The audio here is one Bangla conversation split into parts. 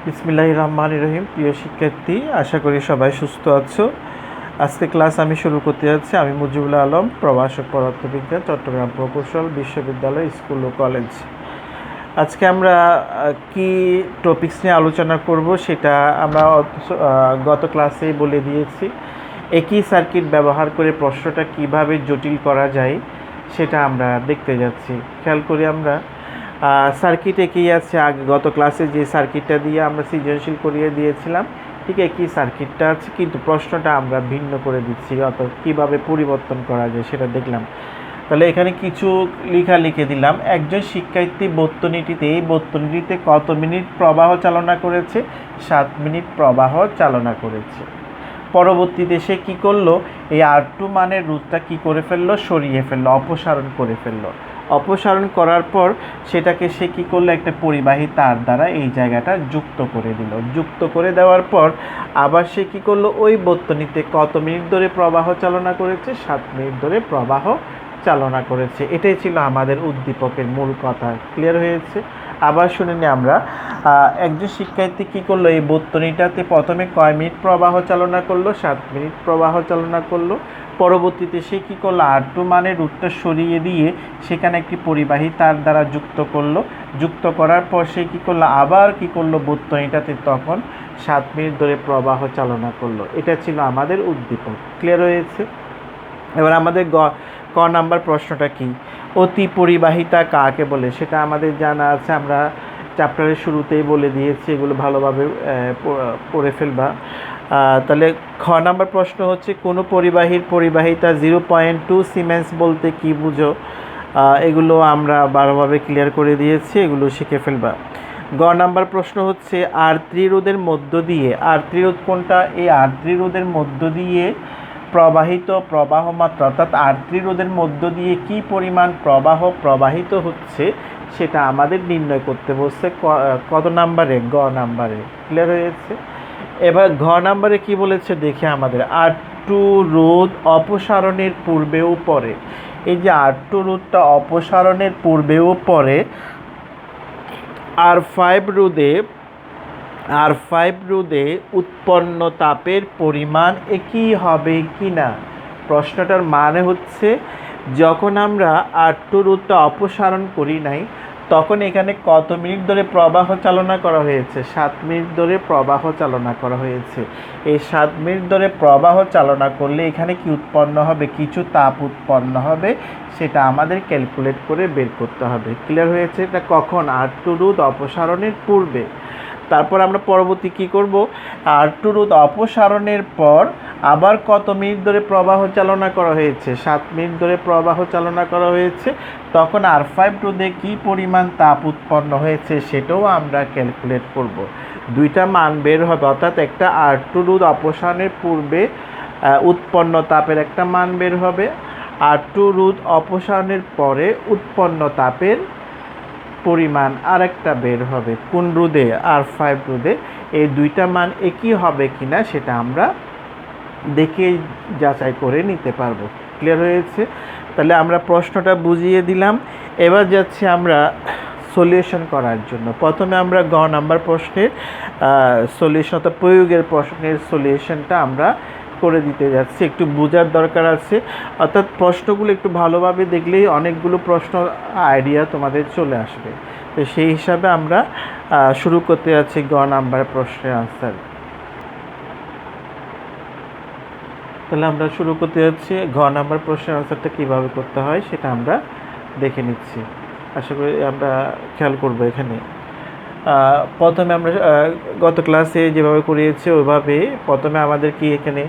বিসমিল্লাহির রহমানির রহিম। প্রিয় শিক্ষার্থী, আশা করি সবাই সুস্থ আছো। আজকে ক্লাস আমি শুরু করতে যাচ্ছি। আমি মুজিবুল আলম, প্রভাষক পদার্থবিজ্ঞান, চট্টগ্রাম প্রকৌশল বিশ্ববিদ্যালয়, স্কুল ও কলেজ। আজকে আমরা কি টপিকস নিয়ে আলোচনা করব সেটা আমরা গত ক্লাসেই বলে দিয়েছি। একই সার্কিট ব্যবহার করে প্রশ্নটা কিভাবে জটিল করা যায় সেটা আমরা দেখতে যাচ্ছি। খেয়াল করি আমরা সার্কিট একই আছে। আগে গত ক্লাসে যে সার্কিটটা দিয়ে আমরা সৃজনশীল করিয়ে দিয়েছিলাম, ঠিক একই সার্কিটটা আছে, কিন্তু প্রশ্নটা আমরা ভিন্ন করে দিচ্ছি, অর্থাৎ কীভাবে পরিবর্তন করা যায় সেটা দেখলাম। তাহলে এখানে কিছু লেখা লিখে দিলাম। একজন শিক্ষার্থী এই বর্তনীটিতে কত মিনিট প্রবাহ চালনা করেছে? 7 মিনিট প্রবাহ চালনা করেছে। পরবর্তীতে সে কী করলো? এই R2 মানের রুটটা কী করে ফেললো? সরিয়ে ফেললো, অপসারণ করে ফেললো। অপসারণ করার পর সেটাকে সে কী করলো? একটা পরিবাহী তার দ্বারা এই জায়গাটা যুক্ত করে দিল। যুক্ত করে দেওয়ার পর আবার সে কী করলো? ওই বর্তনীতে কত মিনিট ধরে প্রবাহ চালনা করেছে? 7 মিনিট ধরে প্রবাহ চালনা করেছে। এটাই ছিল আমাদের উদ্দীপকের মূল কথা। ক্লিয়ার হয়েছে? আবার শুনে নিই আমরা। একজন শিক্ষার্থী কী করলো? এই বর্তনীটাতে প্রথমে কয় মিনিট প্রবাহ চালনা করলো? 7 মিনিট প্রবাহ চালনা করলো। পরবর্তীতে সে কী করলো? R2 মানের রুটটা সরিয়ে দিয়ে সেখানে একটি পরিবাহী তার দ্বারা যুক্ত করলো। যুক্ত করার পর সে কী করলো? আবার কী করলো? বর্তনীটাতে তখন 7 মিনিট ধরে প্রবাহ চালনা করলো। এটা ছিল আমাদের উদ্দীপক। ক্লিয়ার হয়েছে? এবার আমাদের ক নাম্বার প্রশ্নটা কি? অতি পরিবাহিতা কাকে বলে? সেটা আমাদের জানা আছে, আমরা চ্যাপ্টারের শুরুতেই বলে দিয়েছি। এগুলো ভালোভাবে পড়ে ফেলবা। তাহলে খ নাম্বার প্রশ্ন হচ্ছে, কোনো পরিবাহীর পরিবাহিতা 0.2 সিমেন্স বলতে কি বুঝো? এগুলো আমরা ভালোভাবে ক্লিয়ার করে দিয়েছি, এগুলো শিখে ফেলবা। গ নাম্বার প্রশ্ন হচ্ছে, R3 রোধের মধ্য দিয়ে, R3 রোধ কোনটা? এই R3 রোধের মধ্য দিয়ে প্রবাহিত প্রবাহ মাত্রা, অর্থাৎ R3 রোধের মধ্য দিয়ে কি পরিমাণ প্রবাহ প্রবাহিত হচ্ছে সেটা আমাদের নির্ণয় করতে বলছে। কত নাম্বারে? গ নাম্বারে। ক্লিয়ার হয়েছে? এবার ঘ নাম্বারে কি বলেছে দেখে আমাদের। R2 রোধ অপসারণের পূর্বেও পরে। এই যে R2 রোধটা অপসারণের পূর্বেও পরে, R5 রোধে উৎপন্ন তাপের পরিমাণ একই হবে কি না? প্রশ্নটার মানে হচ্ছে, যখন আমরা R2 রোধটা অপসারণ করি নাই, তখন এখানে কত মিনিট ধরে প্রবাহ চালনা করা হয়েছে? 7 মিনিট ধরে প্রবাহ চালনা করা হয়েছে। এই 7 মিনিট ধরে প্রবাহ চালনা করলে এখানে কি উৎপন্ন হবে? কিছু তাপ উৎপন্ন হবে, সেটা আমাদের ক্যালকুলেট করে বের করতে হবে। ক্লিয়ার হয়েছে? এটা কখন? R2 রোধ অপসারণের পূর্বে। তারপর আমরা পরবর্তী কী করব? R2 রোধ অপসারণের পর আবার কত মিনিট ধরে প্রবাহ চালনা করা হয়েছে? 7 মিনিট ধরে প্রবাহ চালনা করা হয়েছে। তখন R5 রোধে কী পরিমাণ তাপ উৎপন্ন হয়েছে সেটাও আমরা ক্যালকুলেট করব। দুইটা মান বের হবে, অর্থাৎ একটা R2 রোধ অপসারণের পূর্বে উৎপন্ন তাপের একটা মান বের হবে, R2 রোধ অপসারণের পরে উৎপন্ন তাপের পরিমাণ আরেকটা বের হবে। কোন রোধে? R5 রোধে। এই দুইটা মান একই হবে কিনা সেটা আমরা দেখে যাচাই করে নিতে পারবো। ক্লিয়ার হয়েছে? তাহলে আমরা প্রশ্নটা বুঝিয়ে দিলাম। এবার যাচ্ছি আমরা সলিউশন করার জন্য। প্রথমে আমরা গ নাম্বার প্রশ্নের সলিউশন, অর্থাৎ প্রয়োগের প্রশ্নের সলিউশনটা আমরা করে দিতে যাচ্ছি। একটু বোঝার দরকার আছে, অর্থাৎ প্রশ্নগুলো একটু ভালোভাবে দেখলেই অনেকগুলো প্রশ্ন আইডিয়া তোমাদের চলে আসবে। তো সেই হিসাবে আমরা শুরু করতে যাচ্ছি গ নাম্বার প্রশ্নের আনসার। তাহলে আমরা শুরু করতে যাচ্ছি। ঘ নাম্বার প্রশ্নের আনসারটা কীভাবে করতে হয় সেটা আমরা দেখে নিচ্ছি। আশা করি আমরা খেয়াল করবো। এখানে প্রথমে আমরা গত ক্লাসে যেভাবে করিয়েছি ওইভাবে প্রথমে আমাদের কি এখানে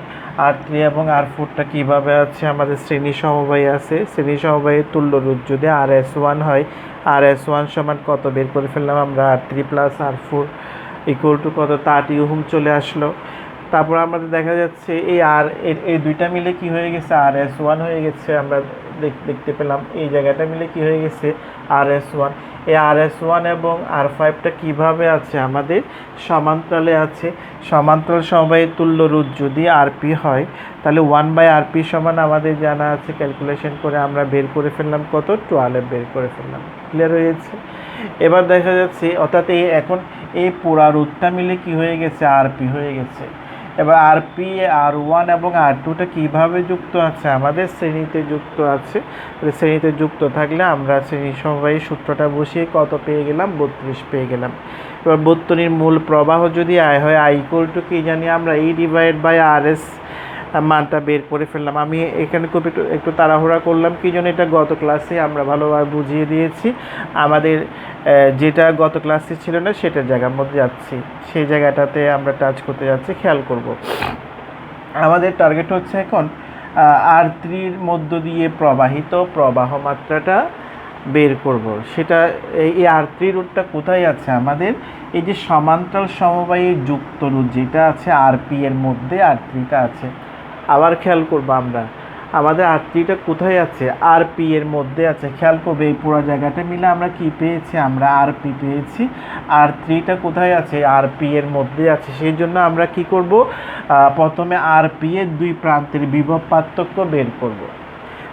R3 এবং R4টা কীভাবে আছে, আমাদের শ্রেণী সমবায় আছে। শ্রেণী সমবায়ের তুল্য রোধ যদি RS1 হয়, RS1 সমান কত বের করে ফেললাম আমরা? R3 plus R4 equal to কত? 30 ওহম চলে আসলো। তারপর আমাদের দেখা যাচ্ছে এই দুইটা মিলে কি হয়ে গেছে? RS1 হয়ে গেছে। আমরা দেখতে পেলাম এই জায়গাটা মিলে কি হয়ে গেছে? RS1। এই RS1 এবং R5টা কিভাবে আছে? আমাদের সমান্তরালে আছে। সমান্তরাল সমবায়ের তুল্য রোধ যদি RP হয়, তাহলে 1/RP সমান আমাদের জানা আছে, ক্যালকুলেশন করে আমরা বের করে ফেললাম কত? 12 বের করে ফেললাম। ক্লিয়ার হয়েছে? এবার দেখা যাচ্ছে অর্থাৎ এখন এই পুরা রুটটা মিলে কি হয়ে গেছে, আরপি হয়ে গেছে। এবার আরপি, R1 এবং R2টা কীভাবে যুক্ত আছে, আমাদের শ্রেণীতে যুক্ত আছে। শ্রেণীতে যুক্ত থাকলে আমরা শ্রেণী সমবায়ী সূত্রটা বসিয়ে কত পেয়ে গেলাম, 32 পেয়ে গেলাম। এবার বর্তনীর মূল প্রবাহ যদি আয় হয়, I = কি জানি আমরা, E/RS মানটা বের করে ফেললাম। আমি এখানে খুব একটু তাড়াহুড়া করলাম, কি জন্য, এটা গত ক্লাসে আমরা ভালোভাবে বুঝিয়ে দিয়েছি। আমাদের যেটা গত ক্লাসে ছিল না সেটার জায়গার মধ্যে যাচ্ছি, সেই জায়গাটাতে আমরা টাচ করতে যাচ্ছি, খেয়াল করব। আমাদের টার্গেট হচ্ছে এখন R3-র মধ্য দিয়ে প্রবাহিত প্রবাহ মাত্রাটা বের করব। সেটা এই R3 রুটটা কোথায় আছে, আমাদের এই যে সমান্তরাল সমবায়ী যুক্ত রুট যেটা আছে আরপি এর মধ্যে R3টা আছে। আবার খেয়াল করব আমরা, আমাদের R3টা কোথায় আছে, আরপি এর মধ্যে আছে। খেয়াল করবে এই পুরো জায়গাটা মিলে আমরা কি পেয়েছি, আমরা আরপি পেয়েছি। R3টা কোথায় আছে, আরপি এর মধ্যে আছে। সেই জন্য আমরা কি করব, প্রথমে আরপি এর দুই প্রান্তের বিভব পার্থক্য বের করব।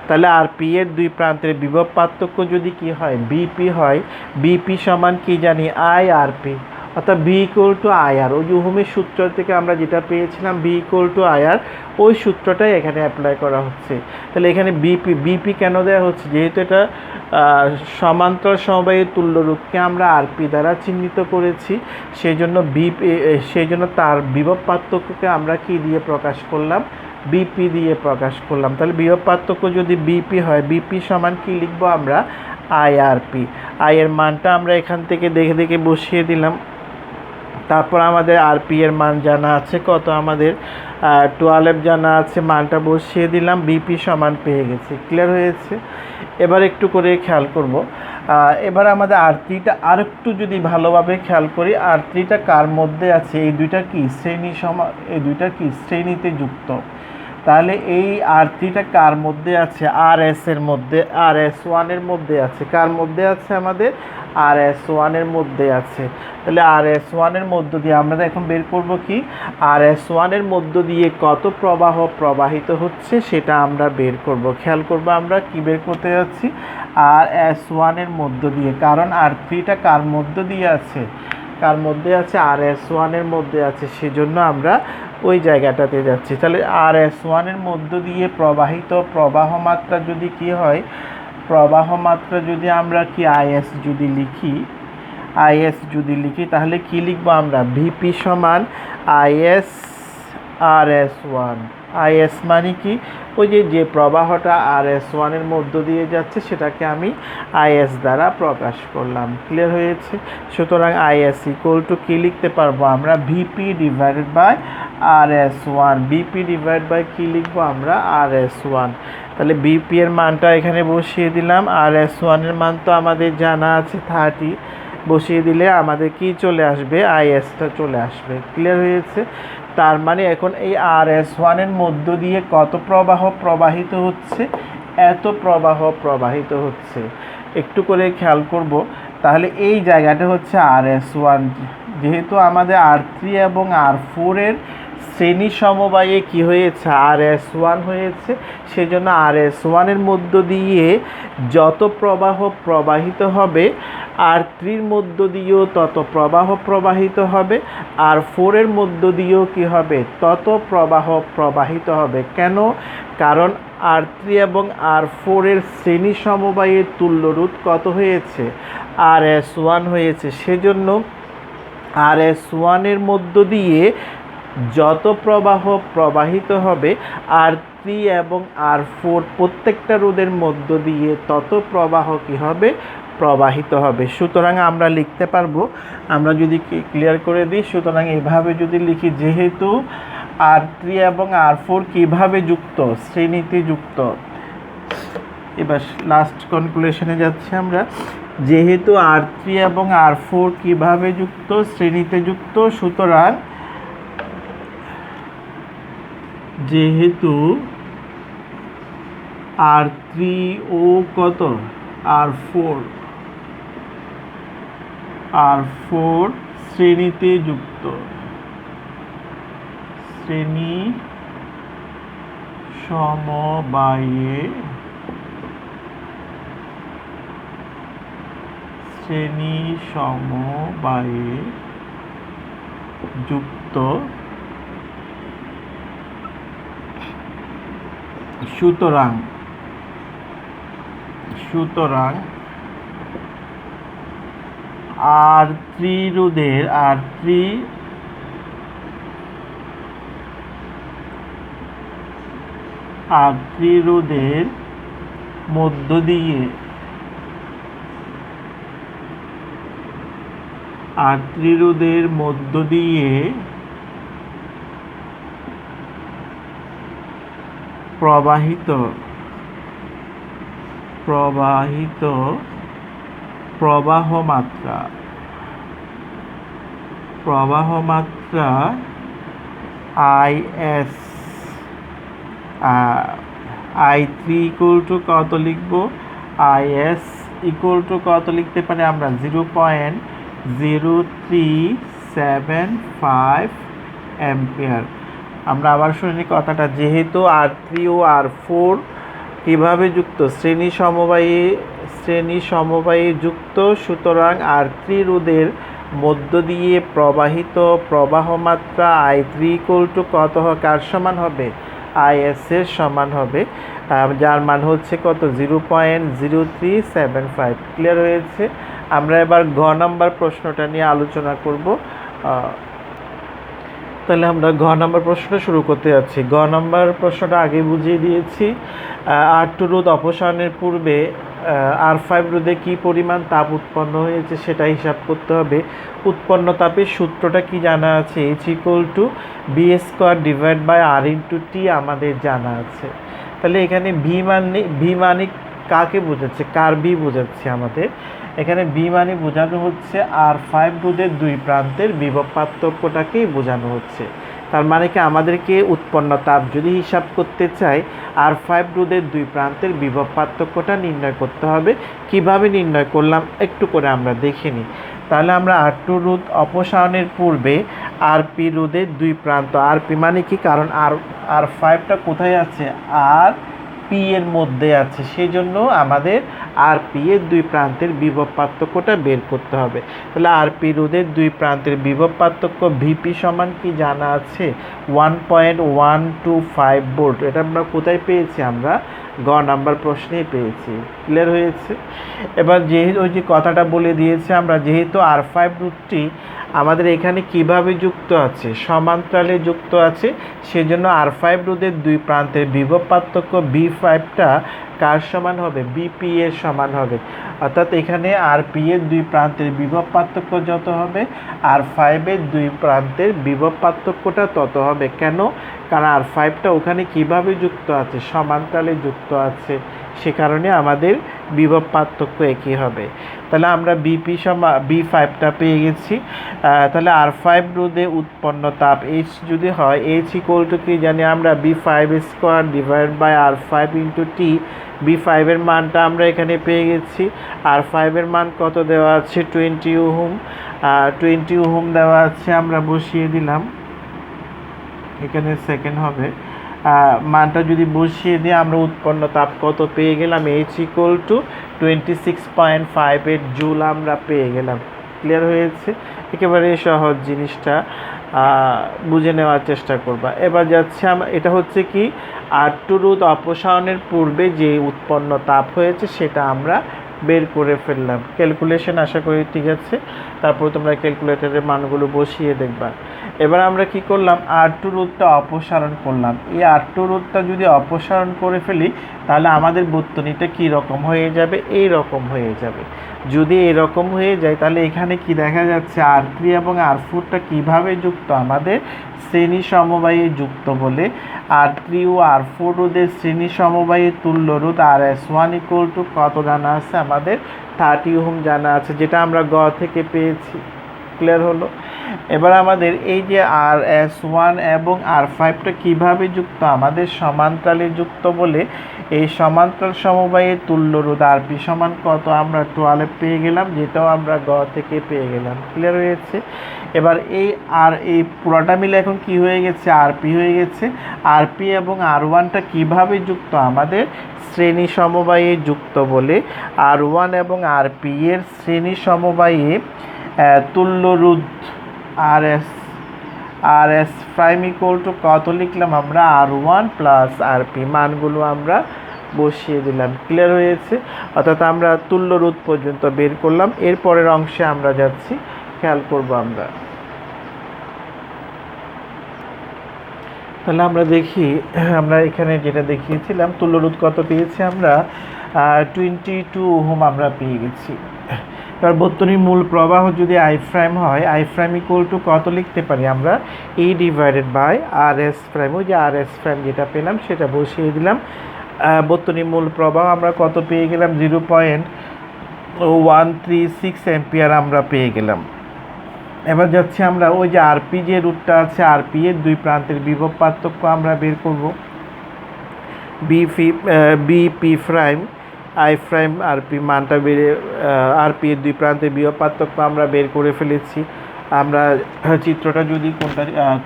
তাহলে আরপি এর দুই প্রান্তের বিভব পার্থক্য যদি কি হয়, বিপি হয়, বিপি সমান কি জানি, IRP, অর্থাৎ B = IR। ওই যে ওহমের সূত্র থেকে আমরা যেটা পেয়েছিলাম B = IR, ওই সূত্রটাই এখানে অ্যাপ্লাই করা হচ্ছে। তাহলে এখানে বিপি কেন দেওয়া হচ্ছে, যেহেতু এটা সমান্তরাল সমবায়ী তুল্য রূপকে আমরা আরপি দ্বারা চিহ্নিত করেছি, সেই জন্য তার বিভব পার্থক্যকে আমরা কি দিয়ে প্রকাশ করলাম, বিপি দিয়ে প্রকাশ করলাম। তাহলে বিভব পার্থক্য যদি বিপি হয়, বিপি সমান কি লিখবো আমরা, IRP। আই এর মানটা আমরা এখান থেকে দেখে দেখে বসিয়ে দিলাম। তারপর আমাদের আরপি এর মান জানা আছে কত, আমাদের 12 জানা আছে, মানটা বসিয়ে দিলাম, বিপি সমান পেয়ে গেছি। ক্লিয়ার হয়েছে? এবার একটু করে খেয়াল করব, এবার আমাদের R3টা আরেকটু যদি ভালোভাবে খেয়াল করি, R3টা কার মধ্যে আছে, এই দুইটা কি শ্রেণীতে যুক্ত। তাহলে এই R3টা কার মধ্যে আছে, RS এর মধ্যে, RS1 এর মধ্যে আছে। কার মধ্যে আছে, আমাদের RS1 এর মধ্যে আছে। তাহলে RS1 এর মধ্য দিয়ে আমরা এখন বের করব কি, RS1 এর মধ্য দিয়ে কত প্রবাহ প্রবাহিত হচ্ছে সেটা আমরা বের করব। খেয়াল করব আমরা কি বের করতে যাচ্ছি, RS1 এর মধ্য দিয়ে, কারণ R3টা কার মধ্য দিয়ে আছে, RS1 এর মধ্যে আছে, সেজন্য আমরা ওই জায়গাটাতে যাচ্ছি। তাহলে RS1 এর মধ্য দিয়ে প্রবাহিত প্রবাহ মাত্রা যদি কি হয়, প্রবাহ মাত্রা যদি আমরা কি IS যদি লিখি তাহলে কি লিখবো আমরা, ভিপি সমান IS RS1। IS মানে কি, ওই যে প্রবাহটা RS1 এর মধ্য দিয়ে যাচ্ছে সেটাকে আমি IS দ্বারা প্রকাশ করলাম। ক্লিয়ার হয়েছে? সুতরাং IS = কি লিখতে পারবো আমরা, VP/RS1। কি লিখবো আমরা, RS1। তাহলে বিপি এর মানটা এখানে বসিয়ে দিলাম, RS1 এর মান তো আমাদের জানা আছে 30, বসিয়ে দিলে আমাদের কি চলে আসবে, ISটা চলে আসবে। ক্লিয়ার হয়েছে? তার মানে এখন এই RS1 এর মধ্য দিয়ে কত প্রবাহ প্রবাহিত হচ্ছে, এত প্রবাহ প্রবাহিত হচ্ছে। একটু করে খেয়াল করব, তাহলে এই জায়গাটা হচ্ছে RS1। যেহেতু আমাদের R3 এবং R4 এর শ্রেণী সমবায়ে কি হয়েছে, RS1 হয়েছে, সেজন্য RS1 এর মধ্য দিয়ে যত প্রবাহ প্রবাহিত হবে, R3-র মধ্য দিয়েও তত প্রবাহ প্রবাহিত হবে, R4 এর মধ্য দিয়েও কি হবে, তত প্রবাহ প্রবাহিত হবে। কেন? কারণ R3 এবং R4 এর শ্রেণী সমবায়ের তুল্য রোধ কত হয়েছে, RS1 হয়েছে। সেজন্য RS1 এর মধ্য দিয়ে যত প্রবাহ প্রবাহিত হবে, R3 এবং R4 প্রত্যেকটা রোধের মধ্য দিয়ে তত প্রবাহ কি হবে, প্রবাহিত হবে। সুতরাং আমরা লিখতে পারবো, আমরা যদি ক্লিয়ার করে দিই, সুতরাং এভাবে যদি লিখি, যেহেতু R3 এবং R4 কিভাবে যুক্ত, শ্রেণীতে যুক্ত। এবার লাস্ট কনক্লুশনে যাচ্ছি আমরা, যেহেতু R3 এবং R4 কিভাবে যুক্ত, শ্রেণীতে যুক্ত, সুতরাং যেহেতু R3 ও কত, R4 শ্রেণীতে যুক্ত, শ্রেণী সমবায়ে শ্রেণী সমবায়ে যুক্ত সুতরাং R3 রোধের মধ্য দিয়ে প্রবাহিত প্রবাহমাত্রা IS I3 ইকুয়াল টু কত লিখব? IS ইকুয়াল টু কত লিখতে পারি আমরা? 0.0375 অ্যাম্পিয়ার। আমরা আবার শুনি কথাটা, যেহেতু R3 ও R4 কিভাবে যুক্ত? শ্রেণী সমবায়ে যুক্ত, সুতরাং R3 রোধের মধ্য দিয়ে প্রবাহিত প্রবাহমাত্রা I3 ইকুয়াল টু কত কার সমান হবে? IS এর সমান হবে, যার মান হচ্ছে কত? 0.0375। ক্লিয়ার হয়েছে? আমরা এবার ঘ নাম্বার প্রশ্নটা নিয়ে আলোচনা করব। তাহলে আমরা ঘ নাম্বার প্রশ্নটা শুরু করতে যাচ্ছি। ঘ নাম্বার প্রশ্নটা আগে বুঝিয়ে দিয়েছি। R2 রোধ অপসারণের পূর্বে R5 রোধে কী পরিমাণ তাপ উৎপন্ন হয়েছে সেটা হিসাব করতে হবে। উৎপন্ন তাপের সূত্রটা কি জানা আছে? H equal to B² / R × T আমাদের জানা আছে। তাহলে এখানে ভি মানে কাকে বোঝাচ্ছে? কার ভি বোঝাচ্ছে আমাদের? এখানে ভি মানে বোঝানো হচ্ছে R5 রোধের দুই প্রান্তের বিভব পার্থক্যটাকেই বোঝানো হচ্ছে। তার মানে কি আমাদেরকে উৎপন্ন তাপ যদি হিসাব করতে চাই, R5 রোধের দুই প্রান্তের বিভব পার্থক্যটা নির্ণয় করতে হবে। কিভাবে নির্ণয় করলাম একটু করে আমরা দেখে নিই। তাহলে আমরা R2 রোধ অপসারণের পূর্বে RP রোধের দুই প্রান্ত, RP মানে কি? কারণ R5টা কোথায় আছে? RP এর মধ্যে আছে, সেই জন্য আমাদের RP এর দুই প্রান্তের বিভব পার্থক্যটা বের করতে হবে। তাহলে RP রোধের দুই প্রান্তের বিভব পার্থক্য VP সমান কি জানা আছে? 1.125 ভোল্ট। এটা আমরা কোথায় পেয়েছি? আমরা গ নাম্বার প্রশ্নেই পেয়েছি। ক্লিয়ার হয়েছে? এবার যেহেতু ওই যে কথাটা বলে দিয়েছে আমরা, যেহেতু R5 রোধটি আমাদের এখানে কিভাবে যুক্ত আছে? সমান্তরালে যুক্ত আছে, সেজন্য R5 রোধের দুই প্রান্তের বিভব পার্থক্য B5টা কার সমান হবে? BP এর সমান হবে। অর্থাৎ এখানে RP এর দুই প্রান্তের বিভব পার্থক্য যত হবে, R5 এর দুই প্রান্তের বিভব পার্থক্যটা তত হবে। কেন? কারণ R5টা ওখানে কিভাবে যুক্ত আছে? সমান্তরালে যুক্ত আছে, সে কারণে আমাদের বিভব পার্থক্য একই হবে। তাহলে আমরা B5টা পেয়ে গেছি। তাহলে R5 রোধে উৎপন্ন তাপ H যদি হয়, H ইকুয়াল টু কি জানি আমরা? B5² / R5 × T। B5 এর মানটা আমরা এখানে পেয়ে গেছি। R5 এর মান কত দেওয়া আছে? 20 ওহম। 20 ওহম দেওয়া আছে, আমরা বসিয়ে দিলাম। এখানে সেকেন্ড হবে। মানটা যদি বসিয়ে দিয়ে আমরা উৎপন্ন তাপ কত পেয়ে গেলাম? H ইকুয়াল টু 26.58 জুল আমরা পেয়ে গেলাম। ক্লিয়ার হয়েছে? একেবারে সহজ জিনিসটা বুঝে নেওয়ার চেষ্টা করবা। এবার যাচ্ছে আমরা, এটা হচ্ছে কি R2 রোধ অপসারণের পূর্বে যে উৎপন্ন তাপ হয়েছে সেটা আমরা বের করে ফেললাম। ক্যালকুলেশন আশা করি ঠিক আছে। তারপর তোমরা ক্যালকুলেটরের মানগুলো বসিয়ে দেখবা। এবার আমরা কি করলাম? R2 রোধটা অপসারণ করলাম। এই R2 রোধটা যদি অপসারণ করে ফেলি, তাহলে আমাদের বর্তনীটা কী রকম হয়ে যাবে? এই রকম হয়ে যাবে। যদি এরকম হয়ে যায়, তাহলে এখানে কি দেখা যাচ্ছে? R3 এবং R4টা কিভাবে যুক্ত? আমাদের শ্রেণী সমবায়ে যুক্ত বলে R3 ও R4 রোধের শ্রেণী সমবায়ে তুল্য রোধ RS1 ইকুয়াল টু কত জানা আছে? আমাদের 30 ওহম জানা আছে, যেটা আমরা গ থেকে পেয়েছি। ক্লিয়ার হলো? এবার আমাদের এই যে RS1 এবং R5টা কিভাবে যুক্ত? আমাদের সমান্তরালে যুক্ত বলে এই সমান্তরাল সমবায়ে তুল্য রোধ RP সমান কত? আমরা 12 পেয়ে গেলাম, যেটাও আমরা গ থেকে পেয়ে গেলাম। ক্লিয়ার হয়েছে? এবার এই পুরোটা মিলে এখন কি হয়ে গেছে, আরপি হয়ে গেছে। আরপি এবং আর1টা কীভাবে যুক্ত, আমাদের শ্রেণী সমবায়ে যুক্ত বলে আর1 এবং আরপি এর শ্রেণী সমবায়ে তুল্য রোধ আর এস প্রাইম ইকুয়াল টু কত লিখলাম আমরা, আর1 প্লাস আরপি, মানগুলো আমরা বসিয়ে দিলাম। ক্লিয়ার হয়েছে? অর্থাৎ আমরা তুল্য রোধ পর্যন্ত বের করলাম। এর পরের অংশে আমরা যাচ্ছি, খেয়াল করব আমরা। তাহলে আমরা দেখি, আমরা এখানে যেটা দেখিয়েছিলাম তুল্য রোধ কত পেয়েছি আমরা, 22 ওহম আমরা পেয়ে গেছি। এবার বর্তনীর মূল প্রবাহ যদি আই প্রাইম হয়, আই প্রাইম ইকুয়াল টু কত লিখতে পারি আমরা, E divided by R S prime. ওই যে আর এস প্রাইম যেটা পেলাম সেটা বসিয়ে দিলাম। বর্তনীর মূল প্রবাহ আমরা কত পেয়ে গেলাম, 0.136 অ্যাম্পিয়ার আমরা পেয়ে গেলাম। এবার যাচ্ছি আমরা ওই যে আরপি যে রুটটা আছে, আরপি এর দুই প্রান্তের বিভব পার্থক্য আমরা বের করব। BP prime I prime RP মানটা বেড়ে, আরপি এর দুই প্রান্তের বিভব পার্থক্য আমরা বের করে ফেলেছি। আমরা চিত্রটা যদি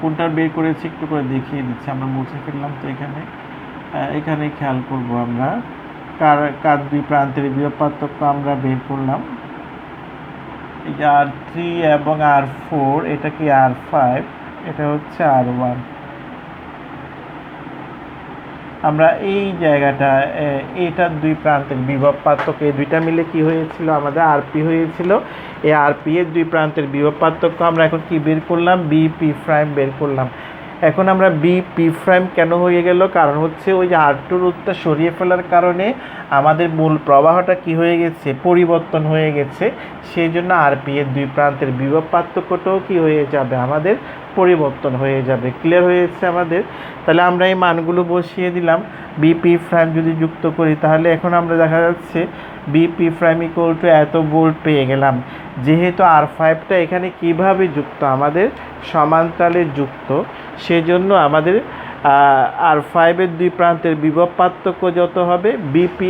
কোনটার বের করেছি একটু করে দেখিয়ে দিচ্ছি। আমরা মুছে ফেললাম, তো এখানে খেয়াল করব আমরা কার দুই প্রান্তের বিভব পার্থক্য আমরা বের করলাম। এই যে আর3 এবং আর4, এটা কি আর5, এটা হচ্ছে আর1। আমরা এই জায়গাটা, এটার দুই প্রান্তের বিভব পার্থক্য, এই দুইটা মিলে কি হয়েছিল, আমাদের আরপি হয়েছিল। এই আরপি এর দুই প্রান্তের বিভব পার্থক্য আমরা এখন কি বের করলাম, বিপি প্রাইম বের করলাম। এখন আমরা বিপি প্রাইম কেন হয়ে গেল, কারণ হচ্ছে ওই যে আর2 রোধটা সরিয়ে ফেলার কারণে আমাদের মূল প্রবাহটা কি হয়ে গেছে, পরিবর্তন হয়ে গেছে। সেই জন্য আরপি এর দুই প্রান্তের বিভব পার্থক্যটাও কি হয়ে যাবে, আমাদের পরিবর্তন হয়ে যাবে। ক্লিয়ার হয়েছে আমাদের? তাহলে আমরা এই মানগুলো বসিয়ে দিলাম। বিপি প্রাইম যদি যুক্ত করি, তাহলে এখন আমরা দেখা যাচ্ছে বিপি প্রাইম ইকুয়াল টু এত ভোল্ট পেয়ে গেলাম। যেহেতু আর5টা এখানে কিভাবে যুক্ত, আমাদের সমান্তরালে যুক্ত, সেজন্য আমাদের আর5 এর দুই প্রান্তের বিভব পার্থক্য যত হবে, বিপি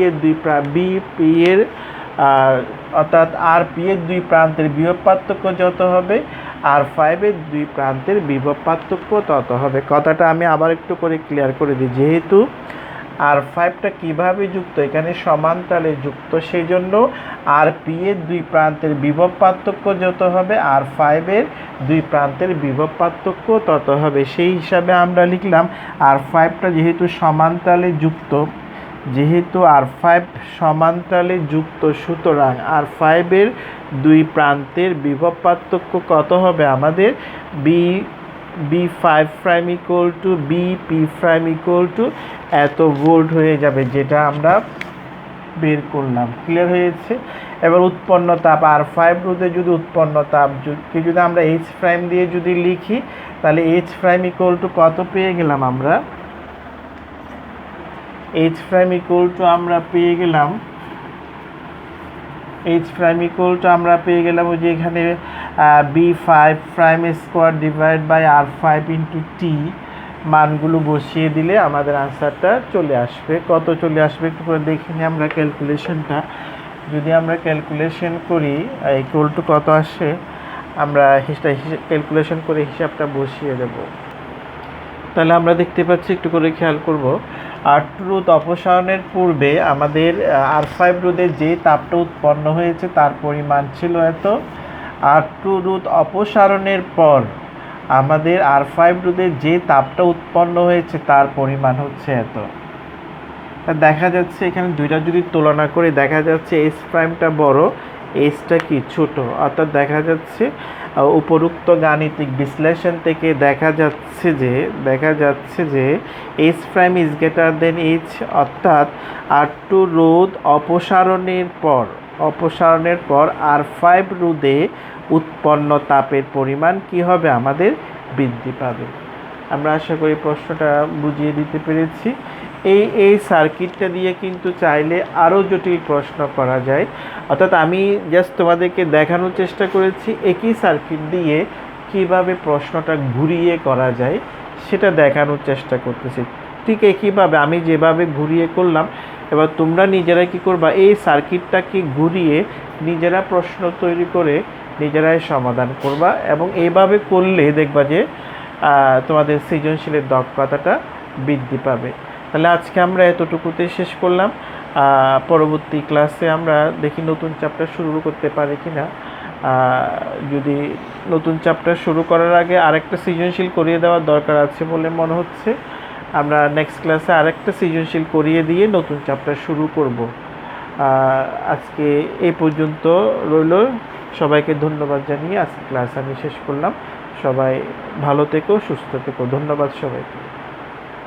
এর অর্থাৎ আরপি এর দুই প্রান্তের বিভব পার্থক্য যত হবে, আর5 এর দুই প্রান্তের বিভব পার্থক্য তত হবে। কথাটা আমি আবার একটু করে ক্লিয়ার করে দিই। যেহেতু আর5টা কীভাবে যুক্ত, এখানে সমান্তরালে যুক্ত, সেই জন্য আরপি এর দুই প্রান্তের বিভব পার্থক্য যত হবে, আর5 এর দুই প্রান্তের বিভব পার্থক্য তত হবে। সেই হিসাবে আমরা লিখলাম আর5টা যেহেতু সমান্তরালে যুক্ত, যেহেতু আর5 সমান্তরালে যুক্ত, সুতরাং আর5 এর দুই প্রান্তের বিভব পার্থক্য কত হবে, আমাদের B five prime equal to BP prime equal to এত ভোল্ট হয়ে যাবে, যেটা আমরা বের করলাম। ক্লিয়ার হয়েছে? এবার উৎপন্ন তাপ, আর5 রোধে যদি উৎপন্ন তাপকে যদি আমরা এইচ প্রাইম দিয়ে যদি লিখি, তাহলে এইচ প্রাইম ইকুয়াল টু কত পেয়ে গেলাম আমরা, এইচ প্রাইম ইকুয়াল টু আমরা পেয়ে গেলাম, এইচ প্রাইম ইকুয়াল টু আমরা পেয়ে গেলাম ওই যে এখানে B five prime square divide by R five into T, মানগুলো বসিয়ে দিলে আমাদের আনসারটা চলে আসবে। কত চলে আসবে একটু করে দেখে নিই আমরা ক্যালকুলেশনটা। যদি আমরা ক্যালকুলেশন করি ইকুয়াল টু কত আসে, আমরা ক্যালকুলেশন করে হিসাবটা বসিয়ে দেব। তাহলে আমরা দেখতে পাচ্ছি, একটু করে খেয়াল করব, আর2 রোধ অপসারণের পূর্বে আমাদের আর5 রোধে যে তাপটা উৎপন্ন হয়েছে তার পরিমাণ ছিল এত। আর2 রোধ অপসারণের পর আমাদের আর5 রোধে যে তাপটা উৎপন্ন হয়েছে তার পরিমাণ হচ্ছে এত। দেখা যাচ্ছে এখানে দুইটা যদি তুলনা করে দেখা যাচ্ছে এইচ প্রাইমটা বড়, এইচটা কি ছোট। অর্থাৎ দেখা যাচ্ছে উপরোক্ত গাণিতিক বিশ্লেষণ থেকে দেখা যাচ্ছে যে H prime is greater than H, অর্থাৎ আর2 রোধ অপসারণের পর আর5 রোধে উৎপন্ন তাপের পরিমাণ কি হবে, আমাদের বৃদ্ধি পাবে। আমরা আশা করি প্রশ্নটা বুঝিয়ে দিতে পেরেছি। এই সার্কিটটা দিয়ে কিন্তু চাইলে আরও জটিল প্রশ্ন করা যায়। অর্থাৎ আমি জাস্ট তোমাদেরকে দেখানোর চেষ্টা করেছি একই সার্কিট দিয়ে কিভাবে প্রশ্নটা ঘুরিয়ে করা যায় সেটা দেখানোর চেষ্টা করতেছি। ঠিক একইভাবে আমি যেভাবে ঘুরিয়ে করলাম, এবার তোমরা নিজেরা কি করবা, এই সার্কিটটাকে ঘুরিয়ে নিজেরা প্রশ্ন তৈরি করে নিজেরাই সমাধান করবা, এবং এইভাবে করলে দেখবা যে তোমাদের সৃজনশীলের দক্ষতাটা বৃদ্ধি পাবে। তাহলে আজকে আমরা এতটুকুতে শেষ করলাম। পরবর্তী ক্লাসে আমরা দেখি নতুন চ্যাপ্টার শুরু করতে পারি কি না। যদি নতুন চ্যাপ্টার শুরু করার আগে আরেকটা সৃজনশীল করিয়ে দেওয়ার দরকার আছে বলে মনে হচ্ছে, আমরা নেক্সট ক্লাসে আরেকটা সৃজনশীল করিয়ে দিয়ে নতুন চ্যাপ্টার শুরু করব। আজকে এই পর্যন্ত রইল। সবাইকে ধন্যবাদ জানিয়ে আজকে ক্লাস আমি শেষ করলাম। সবাই ভালো থেকো, সুস্থ থেকো। ধন্যবাদ সবাইকে।